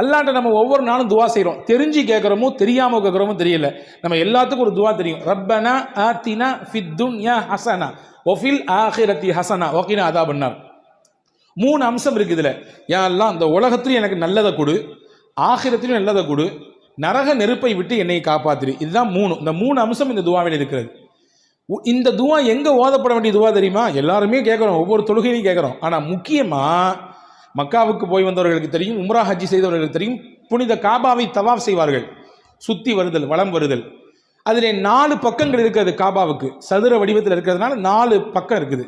அல்லாஹ்ட்ட நம்ம ஒவ்வொரு நாளும் துவா செய்கிறோம். தெரிஞ்சு கேட்குறோமோ தெரியாமல் கேட்குறோமோ தெரியல. நம்ம எல்லாத்துக்கும் ஒரு துவா தெரியும். ரப்பனா ஆத்தினா ஃபித் துன்யா ஹசனா வஃபில் ஆஹிரத்தி ஹசனா வகினா அதாபன்னார். 3 அம்சம் இருக்குது இதில். யா அல்லாஹ் இந்த உலகத்திலும் எனக்கு நல்லதை கொடு, ஆகிரத்திலும் நல்லதை கொடு, நரக நெருப்பை விட்டு என்னை காப்பாத்திரு. இதுதான் 3. இந்த 3 அம்சம் இந்த துவாவில் இருக்கிறது. இந்த துவா எங்கே ஓதப்பட வேண்டிய துவா தெரியுமா? எல்லாருமே கேட்குறோம், ஒவ்வொரு தொழுகையிலையும் கேட்குறோம். ஆனால் முக்கியமாக மக்காவுக்கு போய் வந்தவர்களுக்கு தெரியும், உம்ரா ஹஜ்ஜி செய்தவர்களுக்கு தெரியும், புனித காபாவை தவாஃப் செய்வார்கள். சுற்றி வருதல், வலம் வருதல். அதில் 4 பக்கங்கள் இருக்கிறது. காபாவுக்கு சதுர வடிவத்தில் இருக்கிறதுனால 4 பக்கம் இருக்குது.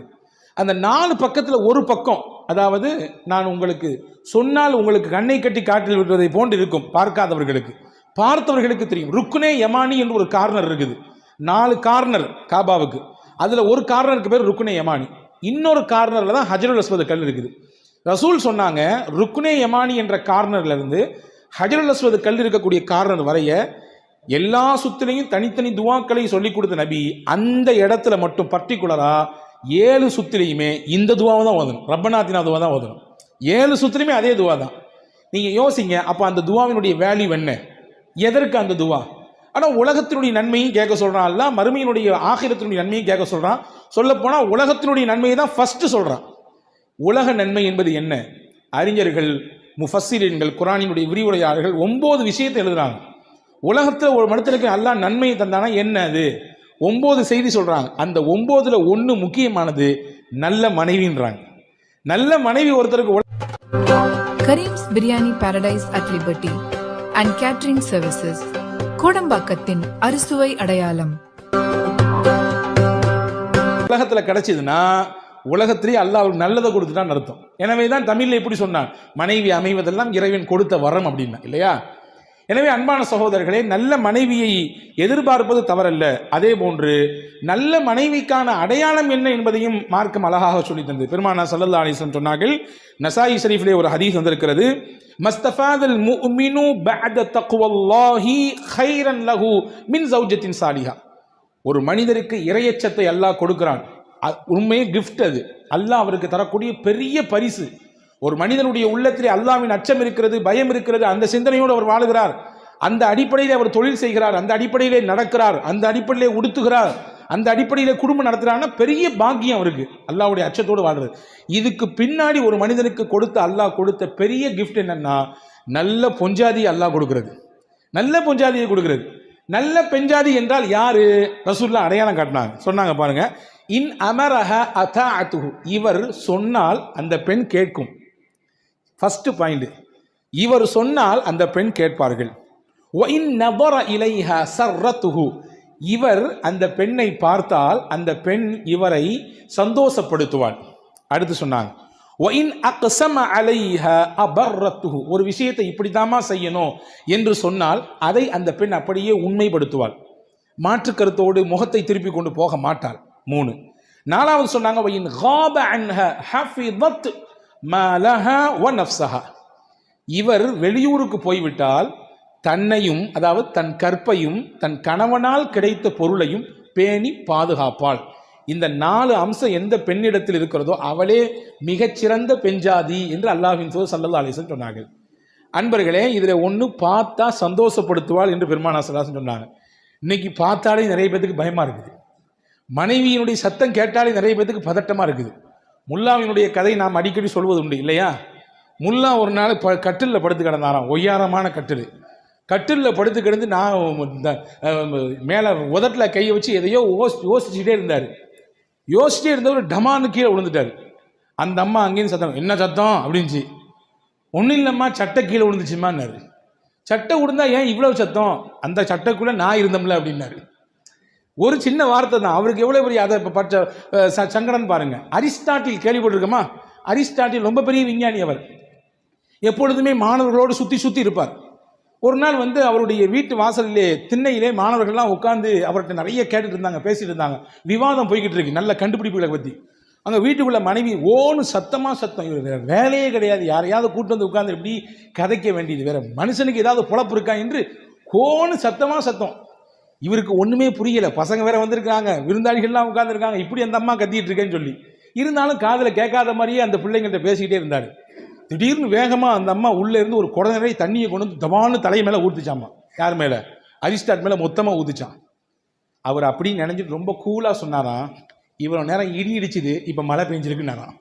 அந்த 4 பக்கத்தில் ஒரு பக்கம், அதாவது நான் உங்களுக்கு சொன்னால் உங்களுக்கு கண்ணை கட்டி காட்டில் விடுவதை போன்று இருக்கும் பார்க்காதவர்களுக்கு. பார்த்தவர்களுக்கு தெரியும். ருக்குனே யமானி என்று ஒரு கார்னர் இருக்குது. 4 கார்னர் காபாவுக்கு. அதில் ஒரு கார்னருக்கு பேர் ருக்குனே யமானி, இன்னொரு கார்னரில் தான் ஹஜருல் அஸ்வத் கல் இருக்குது. ரசூல் சொன்னாங்க, ருக்குனே யமானி என்ற கார்னர்ல இருந்து ஹஜருல் அஸ்வத் கல் இருக்கக்கூடிய கார்னர் வரைய எல்லா சுத்திலையும் தனித்தனி துவாக்களை சொல்லி கொடுத்த நபி அந்த இடத்துல மட்டும் பர்டிகுலரா 7 சுத்திலையுமே இந்த துவாவை தான் ஓதணும். ரப்பனாத்தினா துவா தான் ஓதணும். 7 சுத்திலையுமே அதே துவா தான். நீங்கள் யோசிங்க, அப்போ அந்த துவாவினுடைய வேல்யூ என்ன? எதற்கு அந்த துவா? ஆனால் உலகத்தினுடைய நன்மையும் கேட்க சொல்கிறான் அல்ல, மறுமையினுடைய ஆகிரத்தினுடைய நன்மையும் கேட்க சொல்கிறான். சொல்லப்போனால் உலகத்தினுடைய நன்மையை தான் ஃபஸ்ட்டு சொல்கிறான். உலக நன்மை என்பது என்ன? அறிஞர்கள், முஃபஸ்ஸிரீன்கள், குர்ஆனினுடைய விரிவுரையாளர்கள் 9 விஷயத்தை எழுதுறாங்க. உலகத்தில் ஒரு மனிதனுக்கு அல்லாஹ் நன்மையை தந்தானா என்ன? அது 9 செய்தி சொல்கிறாங்க. அந்த 9ல் 1 முக்கியமானது நல்ல மனைவின்றாங்க. நல்ல மனைவி ஒருத்தருக்கு. Karim's biryani paradise at liberty and catering services, கோடம்பாக்கத்தின் அறுசுவை அடையாளம். உலகத்தில் கிடைச்சதுன்னா உலகத்திலே அல்லாஹ் அவருக்கு நல்லதை கொடுத்துட்டான்னு அர்த்தம். எனவே தான் தமிழில் எப்படி சொன்னான், மனைவி அமைவதெல்லாம் இறைவன் கொடுத்த வரம் அப்படின்னா, இல்லையா? எனவே அன்பான சகோதரர்களே, நல்ல மனைவியை எதிர்பார்ப்பது தவறல்ல. அதே போன்று நல்ல மனைவிக்கான அடையாளம் என்ன என்பதையும் மார்க்கம் அழகாக சொல்லி தந்தது. பெருமானார் ஸல்லல்லாஹு அலைஹி வஸல்லம் சொன்னார்கள், நசாயி ஷரீஃபிலே ஒரு ஹதீஸ் வந்திருக்கிறது, மஸ்தஃபாதல் முஃமினு பஅத தக்வல்லாஹி கைரன் லஹு மின் ஜௌஜத்தின் சாலிஹா. ஒரு மனிதருக்கு இறையச்சத்தை அல்லாஹ் கொடுக்கிறான். உண்மையே கிஃப்ட். அது அல்லாஹ் அவருக்கு தரக்கூடிய பெரிய பரிசு. ஒரு மனிதனுடைய உள்ளத்திலே அல்லாஹ்வின் அச்சம் இருக்கிறது, பயம் இருக்கிறது, அந்த சிந்தனையோடு அவர் வாழுகிறார். அந்த அடிப்படையில் அவர் தொழில் செய்கிறார், அந்த அடிப்படையிலே நடக்கிறார், அந்த அடிப்படையிலே உடுத்துகிறார், அந்த அடிப்படையிலே குடும்பம் நடத்துகிறான்னா பெரிய பாக்கியம் அவருக்கு, அல்லாஹ்வுடைய அச்சத்தோடு வாழ்றது. இதுக்கு பின்னாடி ஒரு மனிதனுக்கு அல்லாஹ் கொடுத்த பெரிய கிஃப்ட் என்னன்னா, நல்ல பொஞ்சாதி அல்லாஹ் கொடுக்கிறது. நல்ல பொஞ்சாதியை கொடுக்கிறது. நல்ல பெஞ்சாதி என்றால் யாரு? ரசூலுல்லாஹ் அடையாளம் காட்டினாங்க. சொன்னாங்க பாருங்க, இன் அமரஹ அதாஅத்துஹு, இவர் சொன்னால் அந்த பெண் கேட்கும். ஃபர்ஸ்ட் பாயிண்ட், இவர் சொன்னால் அந்த பெண் கேட்பார்கள். வ இன் நபர இலைஹா சர்ரத்துஹு, இவர் அந்த பெண்ணை பார்த்தால் அந்த பெண் இவரை சந்தோஷப்படுத்துவாள். அடுத்து சொன்னாங்க, வ இன் அக்ஸம அலைஹா அபர்ரத்துஹு, ஒரு விஷயத்தை இப்படித்தாமா செய்யணும் என்று சொன்னால் அதை அந்த பெண் அப்படியே உண்மைப்படுத்துவாள். மாற்று கருத்தோடு முகத்தை திருப்பி கொண்டு போக மாட்டாள். 3. 4வது சொன்னாங்க, வ இன் காப அன்ஹா ஹஃபிதத் மா லஹா வ நஃப்ஸஹா, இவர் வெளியூருக்கு போய்விட்டால் தன்னையும், அதாவது தன் கற்பையும் தன் கணவனால் கிடைத்த பொருளையும் பேணி பாதுகாப்பாள். இந்த 4 அம்சம் எந்த பெண்ணிடத்தில் இருக்கிறதோ அவளே மிகச்சிறந்த பெண்ஜாதி என்று அல்லாஹ்வின் தூதர் ஸல்லல்லாஹு அலைஹி வஸல்லம் சொன்னார்கள். அன்பர்களே, இதில் ஒன்று பார்த்தா சந்தோஷப்படுத்துவாள் என்று பெருமானார் ஸல்லல்லாஹு அலைஹி வஸல்லம் சொன்னாங்க. இன்னைக்கு பார்த்தாலே நிறைய பேருக்கு பயமாக இருக்குது. மனைவியினுடைய சத்தம் கேட்டாலே நிறைய பேருக்கு பதட்டமாக இருக்குது. முல்லாவினுடைய கதை நாம் அடிக்கடி சொல்வது உண்டு, இல்லையா? முல்லா ஒரு நாள் கட்டிலில் படுத்து கிடந்தாராம். ஒய்யாரமான கட்டிலில் படுத்து கிடந்து நான் மேலே உதட்டில் கையை வச்சு எதையோ யோசிச்சுட்டே இருந்தார். யோசிச்சுட்டே இருந்தவர் டமான்னு கீழே விழுந்துட்டார். அந்த அம்மா அங்கேயும் சத்தம், என்ன சத்தம் அப்படின்ச்சு. ஒன்றும் இல்லைம்மா, சட்டை கீழே விழுந்துச்சுமான்னாரு. சட்டை விழுந்தா ஏன் இவ்வளோ சத்தம்? அந்த சட்டைக்குள்ளே நான் இருந்தோம்ல அப்படின்னாரு. ஒரு சின்ன வார்த்தை தான், அவருக்கு எவ்வளோ பெரிய அதை பட்ட சங்கடம் பாருங்க. அரிஸ்டாட்டில் கேள்விப்பட்டிருக்கோமா? அரிஸ்டாட்டில் ரொம்ப பெரிய விஞ்ஞானி. அவர் எப்பொழுதுமே மாணவர்களோடு சுற்றி இருப்பார். ஒரு நாள் அவருடைய வீட்டு வாசலிலே திண்ணையிலே மாணவர்கள்லாம் உட்காந்து அவர்கிட்ட நிறைய கேட்டுட்டு இருந்தாங்க, பேசிட்டு இருந்தாங்க. விவாதம் போய்கிட்டு இருக்கு நல்ல கண்டுபிடிப்புகளை பற்றி. அங்கே வீட்டுக்குள்ள மனைவி ஓன்னு சத்தம். இவர் வேற வேலையே கிடையாது, யாரையாவது கூட்டு வந்து உட்காந்து எப்படி கதைக்க வேண்டியது, வேற மனுஷனுக்கு ஏதாவது பொழப்பு இருக்கா என்று கோன்னு சத்தம். இவருக்கு ஒன்றுமே புரியலை. பசங்க வேற வந்திருக்காங்க, விருந்தாளிகள்லாம் உட்காந்துருக்காங்க, இப்படி அந்த அம்மா கத்திட்டு இருக்கேன்னு சொல்லி. இருந்தாலும் காதில் கேட்காத மாதிரியே அந்த பிள்ளைங்கள்ட்ட பேசிக்கிட்டே இருந்தார். திடீர்னு வேகமாக அந்த அம்மா உள்ளே இருந்து ஒரு குடம் நிறைய தண்ணியை கொண்டு வந்து தவான்னு தலை மேலே ஊற்றிச்சாம்மா. யார் மேலே? அரிஸ்டாட் மேலே மொத்தமாக ஊற்றிச்சான். அவர் அப்படின்னு நினைஞ்சிட்டு ரொம்ப கூலாக சொன்னாராம், இவ்வளோ நேரம் இடி இடிச்சுது, இப்போ மழை பெஞ்சிருக்குன்னாராம்.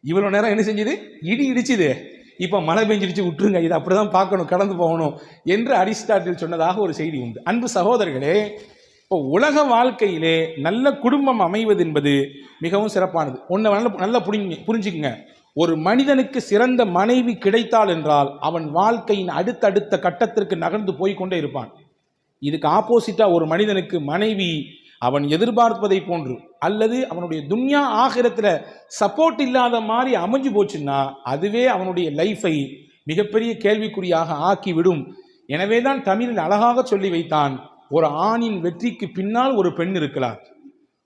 இவ்வளோ நேரம் என்ன செஞ்சுது? இடி இடிச்சுது, இப்போ மழை பெஞ்சிருச்சு, விட்டுருங்க, இதை அப்படி தான் பார்க்கணும், கடந்து போகணும் என்று அரிஸ்டாட்டில் சொன்னதாக ஒரு செய்தி உண்டு. அன்பு சகோதரர்களே, இப்போ உலக வாழ்க்கையிலே நல்ல குடும்பம் அமைவது என்பது மிகவும் சிறப்பானது. ஒன்று நல்லா புரிஞ்சுக்குங்க. ஒரு மனிதனுக்கு சிறந்த மனைவி கிடைத்தால் என்றால் அவன் வாழ்க்கையின் அடுத்தடுத்த கட்டத்திற்கு நகர்ந்து போய்கொண்டே இருப்பான். இதுக்கு ஆப்போசிட்டா ஒரு மனிதனுக்கு மனைவி அவன் எதிர்பார்ப்பதை போன்று அல்லது அவனுடைய துன்யா ஆகிரத்துல சப்போர்ட் இல்லாத மாதிரி அமைஞ்சு போச்சுன்னா அதுவே அவனுடைய லைஃபை மிகப்பெரிய கேள்விக்குறியாக ஆக்கிவிடும். எனவே தான் தமிழில் அழகாக சொல்லி வைத்தான், ஒரு ஆணின் வெற்றிக்கு பின்னால் ஒரு பெண் இருக்கிறார்.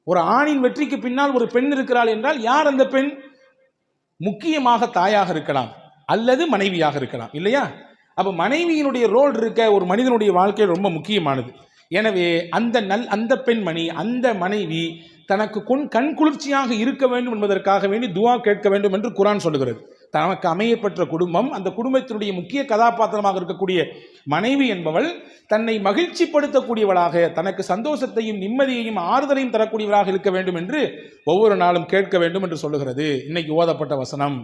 ஒரு ஆணின் வெற்றிக்கு பின்னால் ஒரு பெண் இருக்கிறாள் என்றால் யார் அந்த பெண்? முக்கியமாக தாயாக இருக்கலாம் அல்லது மனைவியாக இருக்கலாம், இல்லையா? அப்ப மனைவியினுடைய ரோல் இருக்க ஒரு மனிதனுடைய வாழ்க்கை ரொம்ப முக்கியமானது. எனவே அந்த பெண்மணி, அந்த மனைவி தனக்கு கண் குளிர்ச்சியாக இருக்க வேண்டும் என்பதற்காக வேண்டி துஆ கேட்க வேண்டும் என்று குர்ஆன் சொல்லுகிறது. தனக்கு அமையப்பெற்ற குடும்பம், அந்த குடும்பத்தினுடைய முக்கிய கதாபாத்திரமாக இருக்கக்கூடிய மனைவி என்பவள் தன்னை மகிழ்ச்சிப்படுத்தக்கூடியவளாக, தனக்கு சந்தோஷத்தையும் நிம்மதியையும் ஆறுதலையும் தரக்கூடியவளாக இருக்க வேண்டும் என்று ஒவ்வொரு நாளும் கேட்க வேண்டும் என்று சொல்லுகிறது இன்னைக்கு ஓதப்பட்ட வசனம்.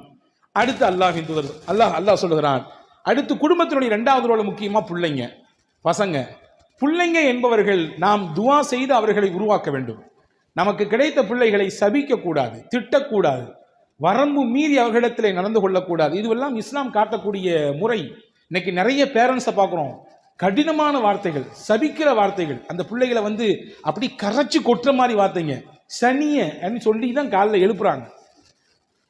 அடுத்து அல்லாஹ்வின் தூதர் அல்லாஹ் சொல்லுகிறான், அடுத்து குடும்பத்தினுடைய இரண்டாவது ரோல் முக்கியமா பிள்ளைங்க, பசங்க. பிள்ளைங்க என்பவர்கள் நாம் துஆ செய்து அவர்களை உருவாக்க வேண்டும். நமக்கு கிடைத்த பிள்ளைகளை சபிக்க கூடாது, திட்டக்கூடாது, வரம்பு மீறி அவர்களிடத்தில் நடந்து கொள்ளக்கூடாது. இதுவெல்லாம் இஸ்லாம் காட்டக்கூடிய முறை. இன்னைக்கு நிறைய பேரண்ட்ஸை பார்க்குறோம், கடினமான வார்த்தைகள், சபிக்கிற வார்த்தைகள், அந்த பிள்ளைகளை அப்படி கரைச்சி கொட்டுற மாதிரி வார்த்தைங்க, சனிய அப்படின்னு சொல்லி தான் காலையில் எழுப்புறாங்க.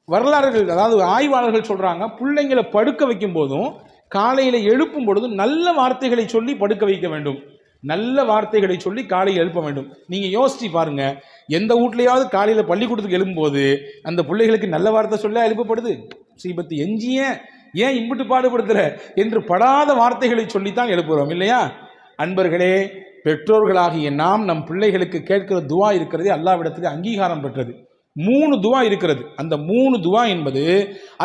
வரலாறுகள், அதாவது ஆய்வாளர்கள் சொல்றாங்க, பிள்ளைங்களை படுக்க வைக்கும் போதும் காலையில் எழுப்பும் பொழுதும் நல்ல வார்த்தைகளை சொல்லி படுக்க வைக்க வேண்டும், நல்ல வார்த்தைகளை சொல்லி காலையில் எழுப்ப வேண்டும். நீங்க யோசிச்சு பாருங்க, எந்த வீட்லையாவது காலையில் பள்ளிக்கூடத்துக்கு எழுப்பும்போது அந்த பிள்ளைகளுக்கு நல்ல வார்த்தை சொல்ல எழுப்பப்படுது? சீபத்து எஞ்சிய ஏன் இம்பிட்டு பாடுபடுத்துற என்று படாத வார்த்தைகளை சொல்லித்தான் எழுப்புகிறோம், இல்லையா? அன்பர்களே, பெற்றோர்களாகிய நாம் நம் பிள்ளைகளுக்கு கேட்கிற துஆ இருக்கிறதே அல்லாஹ்விடத்தில் அங்கீகாரம் பெற்றது. 3 துஆ இருக்கிறது. அந்த 3 துஆ என்பது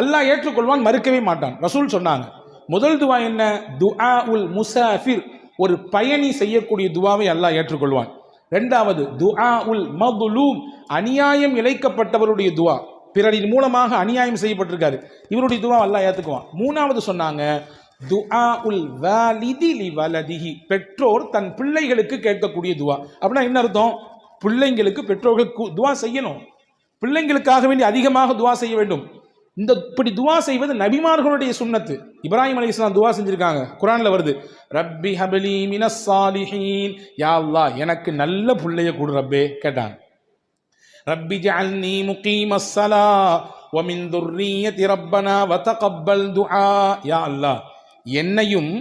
அல்லாஹ் ஏற்றுக்கொள்வான், மறுக்கவே மாட்டான். ரசூல் சொன்னாங்க, முதல் துஆ என்ன? துஆ உல் முசாஃபிர், ஒரு பயணி செய்யக்கூடிய துஆவை அல்லாஹ் ஏற்றுக்கொள்வான். இரண்டாவது துஆ உல் மதுலூம், அநியாயம் இழைக்கப்பட்டவருடைய துஆ, பிறரின் மூலமாக அநியாயம் செய்யப்பட்டிருக்காரு, இவருடைய துஆ அல்லாஹ் ஏற்றுக்குவான். மூணாவது சொன்னாங்க துஆ உல் வாலிதி லி வலதிஹி, பெற்றோர் தன் பிள்ளைகளுக்கு கேட்கக்கூடிய துஆ. அப்படின்னா என்ன அர்த்தம்? பிள்ளைங்களுக்கு பெற்றோர்கள் துஆ செய்யணும், பிள்ளைங்களுக்காக வேண்டி அதிகமாக துஆ செய்ய வேண்டும். இப்படி துஆ செய்வது நபிமார்களுடைய சுன்னத்து. இப்ராஹிம் அலைஹிஸ்ஸலாம் துஆ செஞ்சிருக்காங்க, குர்ஆன்ல வருது, ரப்பி ஹப்லி மினஸ் சாலிஹீன், யா அல்லாஹ் எனக்கு நல்ல பிள்ளைய கொடு ரப்பே கேட்டாங்க. ரப்பி ஜஅல்னி முகீமஸ் ஸலா வ மின் துர்ரிய்யதி ரப்பனா வ தகப்பல் துஆ, யா அல்லாஹ் என்னையும்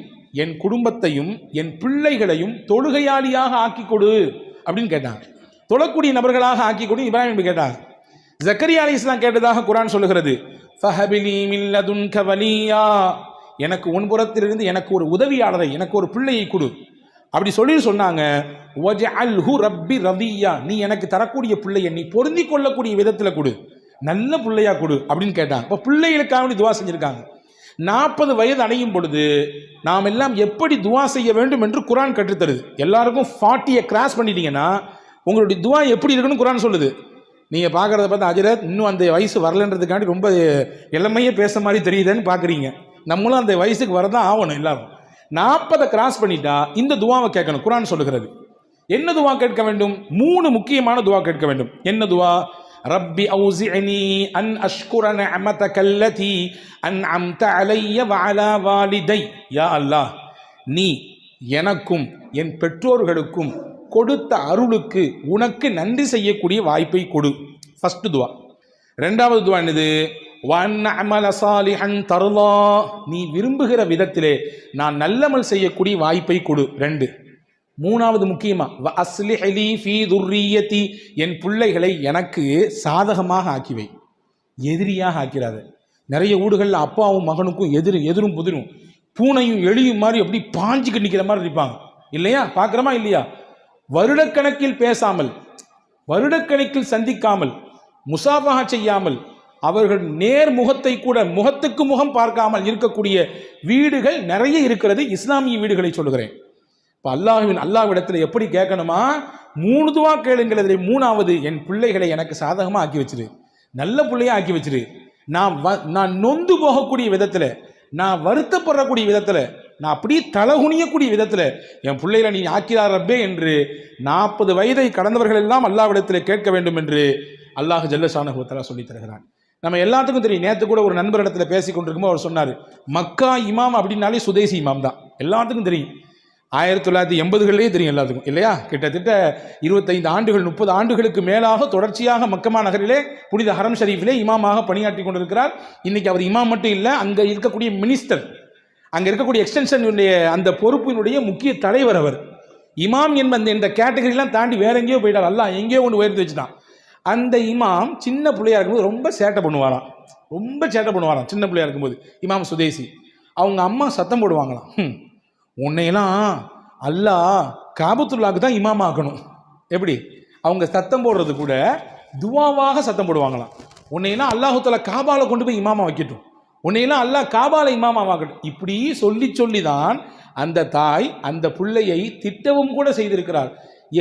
என் குடும்பத்தையும் என் பிள்ளைகளையும் தொழுகையாளியாக ஆக்கி கொடு அப்படின்னு கேட்டாங்க. தொழக்கூடிய நபர்களாக ஆக்கி கொடு இப்ராஹிம் கேட்டாங்க. ஜக்கரியா அலைஹிஸ்ஸலாம் கேட்டதாக குர்ஆன் சொல்லுகிறது, ஃபஹபிலி மின் லதுன்க வலியா, எனக்கு உன்புறத்திலிருந்து எனக்கு ஒரு உதவியாளரை, எனக்கு ஒரு பிள்ளையை கொடு அப்படி சொன்னாங்க. வஜஅல்ஹு ரப்பி ரதியா, நீ எனக்கு தரக்கூடிய பிள்ளையை நீ பொருந்தி கொள்ளக்கூடிய விதத்தில் கொடு, நல்ல பிள்ளையா கொடு அப்படின்னு கேட்டாங்க. இப்போ பிள்ளைகளுக்காக துஆ செஞ்சிருக்காங்க. 40 வயது அடையும் பொழுது நாம் எல்லாம் எப்படி துஆ செய்ய வேண்டும் என்று குர்ஆன் கற்றுத்தருது. எல்லாருக்கும் 40 கிராஸ் பண்ணிட்டீங்கன்னா உங்களுடைய துஆ எப்படி இருக்குன்னு குர்ஆன் சொல்லுது. நீங்கள் பார்க்குறத பார்த்து ஹஜ்ரத் இன்னும் அந்த வயசு வரலன்றதுக்காண்டி ரொம்ப இளமையே பேச மாதிரி தெரியுதுன்னு பார்க்குறீங்க. நம்மளும் அந்த வயசுக்கு வரதான் ஆகணும். எல்லாரும் 40 கிராஸ் பண்ணிட்டா இந்த துஆவை கேட்கணும். குர்ஆன் சொல்லுகிறது. என்ன துஆ கேட்க வேண்டும்? 3 முக்கியமான துஆ கேட்க வேண்டும். என்ன துஆ? ரப்பி அவுஸிஅனி அன் அஷ்குர நிஅமதக அல்லதி அன்அம்த அலைய வ அலா வாலிதை, யா அல்லாஹ் நீ எனக்கும் என் பெற்றோர்களுக்கும் கொடுத்த அருளுக்கு உனக்கு நன்றி செய்யக்கூடிய வாய்ப்பை கொடு. ஃபர்ஸ்ட் துஆ. இரண்டாவது துஆ என்னது? வன் அமல சாலிஹன் தர்லா, நீ விரும்புகிற விதத்திலே நான் நல்லமல் செய்யக்கூடிய வாய்ப்பை கொடு. 2. மூணாவது முக்கியமா வ அஸ்லிஹ் லீ ஃபீ துர்ரிய்யதி, என் பிள்ளைகளை எனக்கு சாதகமாக ஆக்கிவை, எதிரியாக ஆக்கிறாத. நிறைய வீடுகளில் அப்பாவும் மகனுக்கும் எதிரும் புதிரும், பூனையும் எலியும் மாதிரி அப்படி பாஞ்சுக்கு நிற்கிற மாதிரி இருப்பாங்க, இல்லையா? பார்க்குறோமா இல்லையா? வருடக்கணக்கில் பேசாமல், வருடக்கணக்கில் சந்திக்காமல், முசாஃபஹா செய்யாமல், அவர்கள் நேர்முகத்தை கூட முகத்துக்கு முகம் பார்க்காமல் இருக்கக்கூடிய வீடுகள் நிறைய இருக்கிறது. இஸ்லாமிய வீடுகளை சொல்லுகிறேன். இப்போ அல்லாஹ்விடத்தில் எப்படி கேட்கணுமா? 3 துவா கேளுங்கிறது. 3வது, என் பிள்ளைகளை எனக்கு சாதகமாக ஆக்கி வச்சிரு, நல்ல பிள்ளையா ஆக்கி வச்சிரு. நான் நொந்து போகக்கூடிய விதத்தில், நான் வருத்தப்படக்கூடிய விதத்தில், நான் அப்படியே தலகுனியக்கூடிய விதத்தில் என் பிள்ளைகளை நீ ஆக்கிறார் ரப்பே என்று 40 வயதை கடந்தவர்கள் எல்லாம் அல்லாஹ்விடத்தில் கேட்க வேண்டும் என்று அல்லாஹ் ஜல்ல ஷானஹு வ தஆலா சொல்லி தருகிறான். நம்ம எல்லாத்துக்கும் தெரியும். நேற்று கூட ஒரு நண்பர் இடத்துல பேசி கொண்டிருக்கும்போது அவர் சொன்னார், மக்கா இமாம் அப்படின்னாலே சுதேசி இமாம் தான். எல்லாத்துக்கும் தெரியும். 1980களிலேயே தெரியும் எல்லாத்துக்கும், இல்லையா? கிட்டத்தட்ட 25 ஆண்டுகள் 30 ஆண்டுகளுக்கு மேலாக தொடர்ச்சியாக மக்கமா நகரிலே புனித ஹரம் ஷரீஃபிலே இமாமாக பணியாற்றி கொண்டிருக்கிறார். இன்னைக்கு அவர் இமாம் மட்டும் இல்லை, அங்கே இருக்கக்கூடிய மினிஸ்டர், அங்கே இருக்கக்கூடிய எக்ஸ்டென்ஷனுடைய அந்த பொறுப்பினுடைய முக்கிய தலைவர் அவர். இமாம் என்ற கேட்டகரிலாம் தாண்டி வேற எங்கேயோ போயிட்டார். அல்லாஹ் எங்கேயோ கொண்டு உயர்த்தி வச்சுட்டான். அந்த இமாம் சின்ன பிள்ளையா இருக்கும்போது ரொம்ப சேட்டை பண்ணுவாராம். சின்ன பிள்ளையா இருக்கும்போது இமாம் சுதேசி அவங்க அம்மா சத்தம் போடுவாங்களாம், உன்னையெல்லாம் அல்லாஹ் காபத்துல்லாக்கு தான் இமாம் ஆக்கணும். எப்படி? அவங்க சத்தம் போடுறது கூட துவாவாக சத்தம் போடுவாங்களாம். உன்னையெல்லாம் அல்லாஹு தஆலா காபால கொண்டு போய் இமாமா வைக்கட்டும், உன்னையெல்லாம் அல்லாஹ் காபால இமாமா ஆக்கட்டும். இப்படி சொல்லி தான் அந்த தாய் அந்த பிள்ளையை திட்டவும் கூட செய்திருக்கிறார்.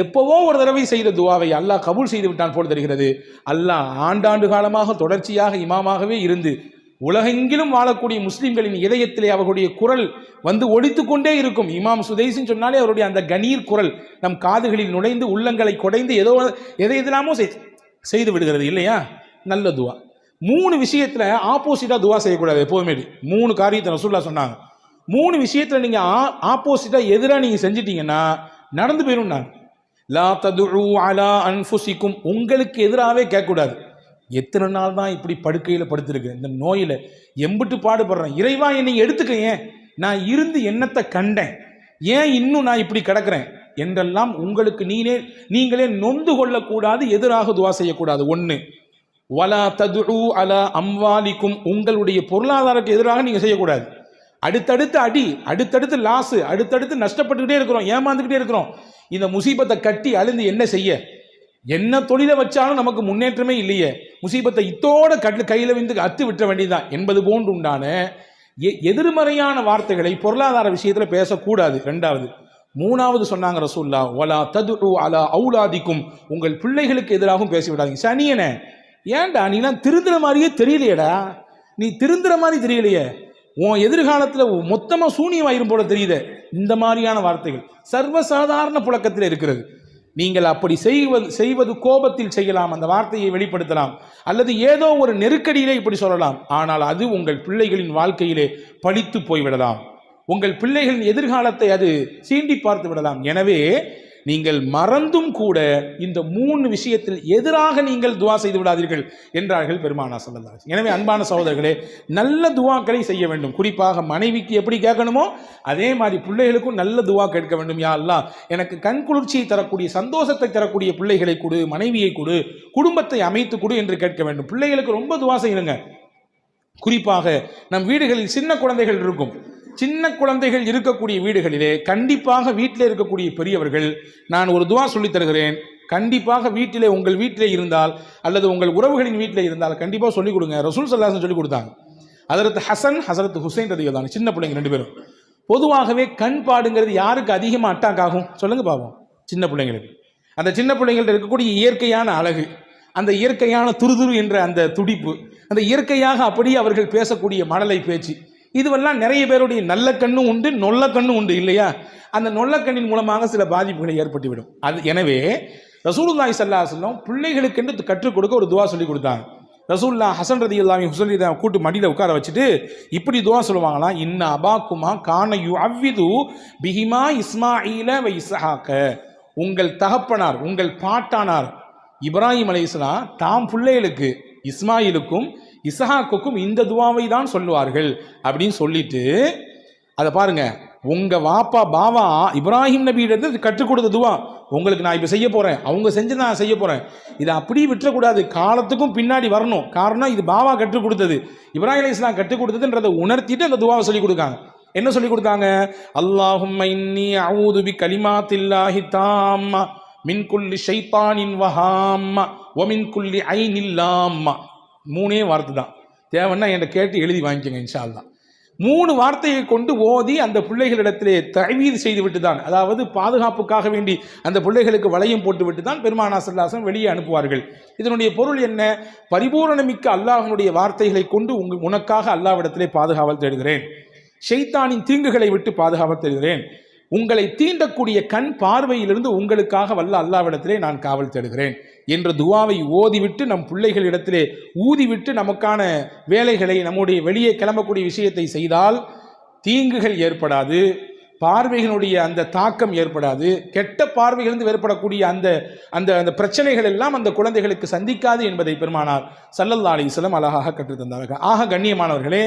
எப்பவோ ஒரு தடவை செய்த துவாவை அல்லாஹ் கபூல் செய்து விட்டான் போல் தெரிகிறது. அல்லாஹ் ஆண்டாண்டு காலமாக தொடர்ச்சியாக இமாமாகவே இருந்து உலகெங்கிலும் வாழக்கூடிய முஸ்லிம்களின் இதயத்திலே அவர்களுடைய குரல் வந்து ஒலித்து கொண்டே இருக்கும். இமாம் சுதைசின்னு சொன்னாலே அவருடைய அந்த கணீர் குரல் நம் காதுகளில் நுழைந்து உள்ளங்களை குடைந்து எதையெல்லாமோ செய்து விடுகிறது, இல்லையா? நல்ல துவா. 3 விஷயத்துல ஆப்போசிட்டா துவா செய்யக்கூடாது எப்போதுமே. 3 காரியத்தை ரசூலுல்லாஹ் சொன்னாங்க. 3 விஷயத்துல நீங்க ஆப்போசிட்டா எதிராக நீங்க செஞ்சிட்டீங்கன்னா நடந்து போயிடும். நான் லா ததுஉ அலா அன்ஃபுசிக்கும், உங்களுக்கு எதிராகவே கேட்கக்கூடாது. எத்தனை நாள் தான் இப்படி படுக்கையில் படுத்திருக்கு, இந்த நோயில் எம்பிட்டு பாடுபடுறேன், இறைவா என்னை எடுத்துக்க, ஏன் நான் இருந்து என்னத்தை கண்டேன், ஏன் இன்னும் நான் இப்படி கிடக்கிறேன் என்றெல்லாம் உங்களுக்கு நீங்களே நொந்து கொள்ளக்கூடாது, எதிராக துவா செய்யக்கூடாது. 1, வலா ததுஉ அலா அம்வாலிக்கும், உங்களுடைய பொருளாதாரத்துக்கு எதிராக நீங்க செய்யக்கூடாது. அடுத்தடுத்து அடி, அடுத்தடுத்து லாஸ், அடுத்தடுத்து நஷ்டப்பட்டுக்கிட்டே இருக்கிறோம், ஏமாந்துக்கிட்டே இருக்கிறோம். இந்த முசீபத்தை கட்டி அழுந்து என்ன செய்ய? என்ன தொழிலை வச்சாலும் நமக்கு முன்னேற்றமே இல்லையே, முசீபத்தை இத்தோட கையில் வந்து அத்து விட்ட வேண்டியதுதான் என்பது போன்று உண்டான எதிர்மறையான வார்த்தைகளை பொருளாதார விஷயத்தில் பேசக்கூடாது. 2வது. 3வது சொன்னாங்க ரசூலுல்லாஹ், வலா ததுஉ அலா அவுலாதிக்கும், உங்கள் பிள்ளைகளுக்கு எதிராகவும் பேசிவிடாதீங்க. சனியனே, ஏன்டா நீலாம் திருந்துற மாதிரியே தெரியலையடா, நீ திருந்துற மாதிரி தெரியலையே, உன் எதிர்காலத்தில் மொத்தமாக சூனியமாயிரும் போல தெரியுது. இந்த மாதிரியான வார்த்தைகள் சர்வசாதாரண புழக்கத்தில் இருக்கிறது. நீங்கள் அப்படி செய்வது கோபத்தில் செய்யலாம், அந்த வார்த்தையை வெளிப்படுத்தலாம், அல்லது ஏதோ ஒரு நெருக்கடியிலே இப்படி சொல்லலாம். ஆனால் அது உங்கள் பிள்ளைகளின் வாழ்க்கையிலே பழித்து போய்விடலாம், உங்கள் பிள்ளைகளின் எதிர்காலத்தை அது சீண்டி பார்த்து விடலாம். எனவே நீங்கள் மறந்தும் கூட இந்த 3 விஷயத்தில் எதிராக நீங்கள் துவா செய்து விடாதீர்கள் என்றார்கள் பெருமானார் ஸல்லல்லாஹு அலைஹி வஸல்லம். எனவே அன்பான சகோதரர்களே, நல்ல துவாக்களை செய்ய வேண்டும். குறிப்பாக மனைவிக்கு எப்படி கேட்கணுமோ அதே மாதிரி பிள்ளைகளுக்கும் நல்ல துவா கேட்க வேண்டும். யா அல்லாஹ், எனக்கு கண் குளிர்ச்சியை தரக்கூடிய, சந்தோஷத்தை தரக்கூடிய பிள்ளைகளை கொடு, மனைவியை கொடு, குடும்பத்தை அமைத்து கொடு என்று கேட்க வேண்டும். பிள்ளைகளுக்கு ரொம்ப துவா செய்யணுங்க. குறிப்பாக நம் வீடுகளில் சின்ன குழந்தைகள் இருக்கும். சின்ன குழந்தைகள் இருக்கக்கூடிய வீடுகளிலே கண்டிப்பாக வீட்டில் இருக்கக்கூடிய பெரியவர்கள், நான் ஒரு துவா சொல்லித் தருகிறேன், கண்டிப்பாக வீட்டிலே, உங்கள் வீட்டிலே இருந்தால் அல்லது உங்கள் உறவுகளின் வீட்டிலே இருந்தால் கண்டிப்பாக சொல்லிக் கொடுங்க. ரசூல் ஸல்லல்லாஹு அலைஹி வஸல்லம் சொல்லிக் கொடுத்தாங்க. ஹஜ்ரத் ஹசன், ஹஜ்ரத் ஹுசைன் ரலியல்லாஹு அன்ஹு, சின்ன பிள்ளைங்க 2 பேரும். பொதுவாகவே கண் பாடுங்கிறது யாருக்கு அதிகமாக அட்டாக் ஆகும் சொல்லுங்க பாப்போம்? சின்ன பிள்ளைங்களுக்கு. அந்த சின்ன பிள்ளைங்கள்ட்ட இருக்கக்கூடிய இயற்கையான அழகு, அந்த இயற்கையான துருதுரு என்ற அந்த துடிப்பு, அந்த இயற்கையாக அப்படியே அவர்கள் பேசக்கூடிய மழலை பேச்சு, இதுவெல்லாம் நிறைய பேருடைய நல்ல கண்ணும் உண்டு, நொல்ல கண்ணும் உண்டு, இல்லையா? அந்த நொல்ல கண்ணின் மூலமாக சில பாதிப்புகளை ஏற்பட்டுவிடும். அது எனவே ரசூலுல்லாஹி ஸல்லல்லாஹு அலைஹி வஸல்லம் பிள்ளைகளுக்கு என்று கற்றுக் கொடுக்க ஒரு துவா சொல்லி கொடுத்தாங்க. ரசூலுல்லாஹ் ஹசன் ரலியல்லாஹு அன்ஹு ஹுசைன் ரலியல்லாஹு கூட்டு மடியில் உட்கார வச்சுட்டு இப்படி துவா சொல்லுவாங்களாம், இன்ன அபாக்குமா கான யுஅவ்விது பிஹிமா இஸ்மாஈல வ இஸ்ஹாக, உங்கள் தகப்பனார், உங்கள் பாட்டானார் இப்ராஹிம் அலைஹிஸ்ஸலாம் தாம் பிள்ளைகளுக்கு இஸ்மாயிலுக்கும் இஸ்ஹாக்குக்கும் இந்த துவாவை தான் சொல்லுவார்கள் அப்படின்னு சொல்லிட்டு, அதை பாருங்க, உங்க வாப்பா பாவா இப்ராஹிம் நபியிடத்து கற்றுக் கொடுத்த துவா உங்களுக்கு நான் இப்போ செய்ய போறேன், அவங்க செஞ்சு நான் செய்ய போறேன், இதை அப்படியே விட்டுறக்கூடாது, காலத்துக்கும் பின்னாடி வரணும். காரணம் இது பாவா கற்றுக் கொடுத்தது, இப்ராஹிம் அலைஹிஸ்ஸலாம் கற்றுக் கொடுத்ததுன்றதை உணர்த்திட்டு அந்த துவாவை சொல்லி கொடுக்காங்க. என்ன சொல்லி கொடுத்தாங்க? அல்லாஹும்ம இன்னி அஊது பி கலிமாத்தில்லாஹி தாம்மா மின் குல்லி ஷைத்தானின் வஹாம்மா வ மின் குல்லி ஐனில் லாம்மா. 3 வார்த்தை தான். தேவைன்னா என்கிட்ட கேட்டு எழுதி வாங்கிக்கோங்க இன்ஷா அல்லாஹ். 3 வார்த்தையை கொண்டு ஓதி அந்த பிள்ளைகளிடத்திலே தஅவீது செய்து விட்டு தான், அதாவது பாதுகாப்புக்காக வேண்டி அந்த பிள்ளைகளுக்கு வளையம் போட்டு விட்டு தான் பெருமானார் ஸல்லல்லாஹு அலைஹி வஸல்லம் வெளியே அனுப்புவார்கள். இதனுடைய பொருள் என்ன? பரிபூரணமிக்க அல்லாஹ்வுடைய வார்த்தைகளை கொண்டு உனக்காக அல்லாஹ்விடத்திலே பாதுகாவல் தேடுகிறேன், ஷைத்தானின் தீங்குகளை விட்டு பாதுகாவல் தேடுகிறேன், உங்களை தீண்டக்கூடிய கண் பார்வையிலிருந்து உங்களுக்காக வல்ல அல்லாஹ்விடத்திலே நான் காவல் தேடுகிறேன் என்ற துவாவை ஓதிவிட்டு நம் பிள்ளைகளிடத்திலே ஊதிவிட்டு நமக்கான வேலைகளை, நம்முடைய வெளியே கிளம்பக்கூடிய விஷயத்தை செய்தால் தீங்குகள் ஏற்படாது, பார்வைகளுடைய அந்த தாக்கம் ஏற்படாது, கெட்ட பார்வைகளிலிருந்து ஏற்படக்கூடிய அந்த அந்த அந்த பிரச்சனைகள் எல்லாம் அந்த குழந்தைகளுக்கு சந்திக்காது என்பதை பெருமானார் ஸல்லல்லாஹு அலைஹி வஸல்லம் அழகாக கற்றுத் தந்தார்கள். ஆக கண்ணியமானவர்களே,